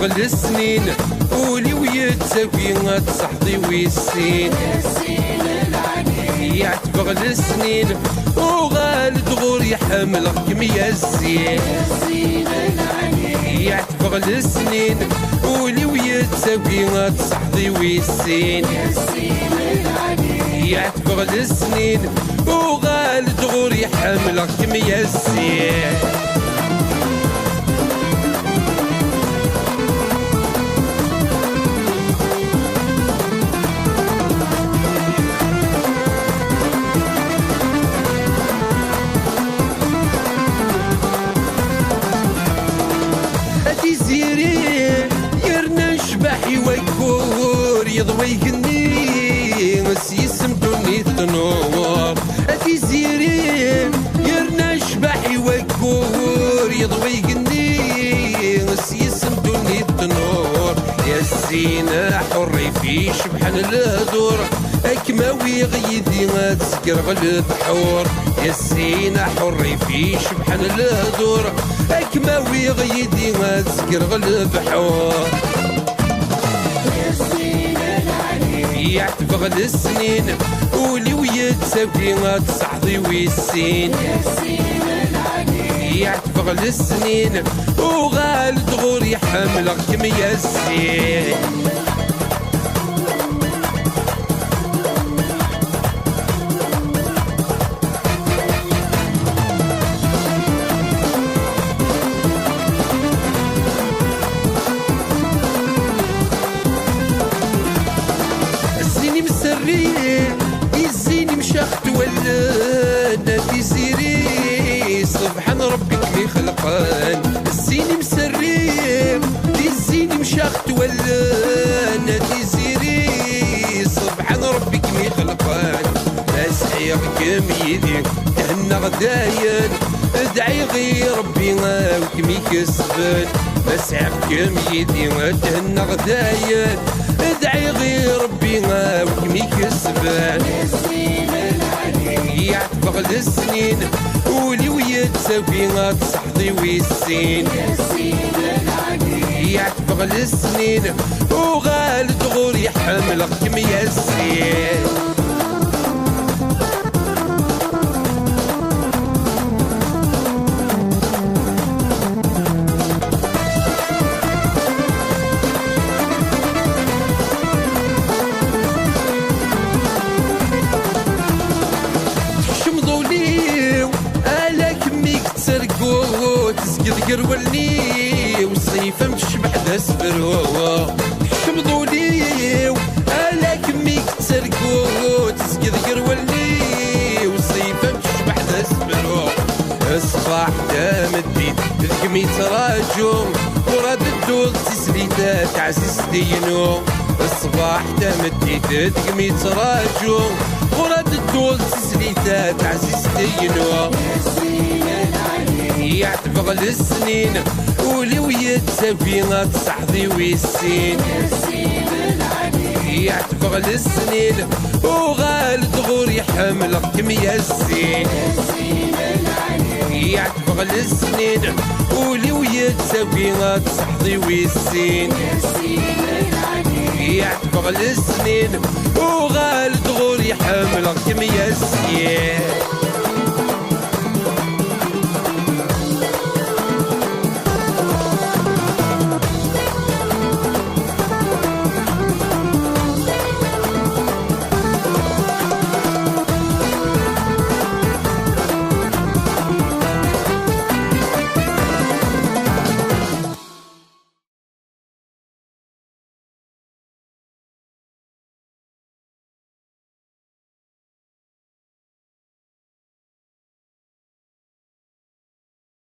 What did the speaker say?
يعتبغ السنين ولي ويتساوي تصحضي ويسين يعتبغ السنين وغالد غور يحملك يا الزين يعتبغ السنين ولي ويتساوي تصحضي ويسين يعتبغ السنين وغالد غور يحملك يا الزين زيرين يرنا شباحي ويكور يضوي يغني سيسمتوني تنور أتي زيرين يرنا شباحي ويكور يضوي يغني سيسمتوني تنور يا الزينة حري في شبحان الهدور أكماوي غيدي تسكر البحور يا الزينة حري في شبحان الهدور أكماوي غيدي تسكر البحور يعتبغ السنين ولي ويتساوي تصحضي ويسين يعتبغ السنين وغالد غور يحملك يا الزين يزيني مشاخت ولا نادي زيري سبحان ربك اللي خلقان الزيني مسري يزيني مشاخت ولا نادي زيري سبحان ربك اللي خلقان اسعير كم يدي تهنى غدايا ادعي غير ربي وكم يكسبان اسعير كم يدي تهنى غدايا ادعي غير ربي وكم يكسبان يعتبغ السنين ولي ويتساوي تصحضي ويسين يعتبغ السنين وغالد غور يحملك يا الزين تسقط قرولي وصيفة متشبح ذا سفروا حمضوا لي وآلا كميك تسرقوا تسقط قرولي وصيفة متشبح ذا سفروا الصباح دا مديت تلقمي تراجو وراد الدوض تسليتات عزيز دينو الصباح دا مديت تلقمي تراجو وراد الدوض تسليتات عزيز دينو يعتبغ السنين ولي ويتساوي تصحضي ويسين يعتبغ السنين وغالد غور يحملك يا الزين يعتبغ السنين ولي ويتساوي تصحضي ويسين يعتبغ السنين وغالد غور يحملك يا الزين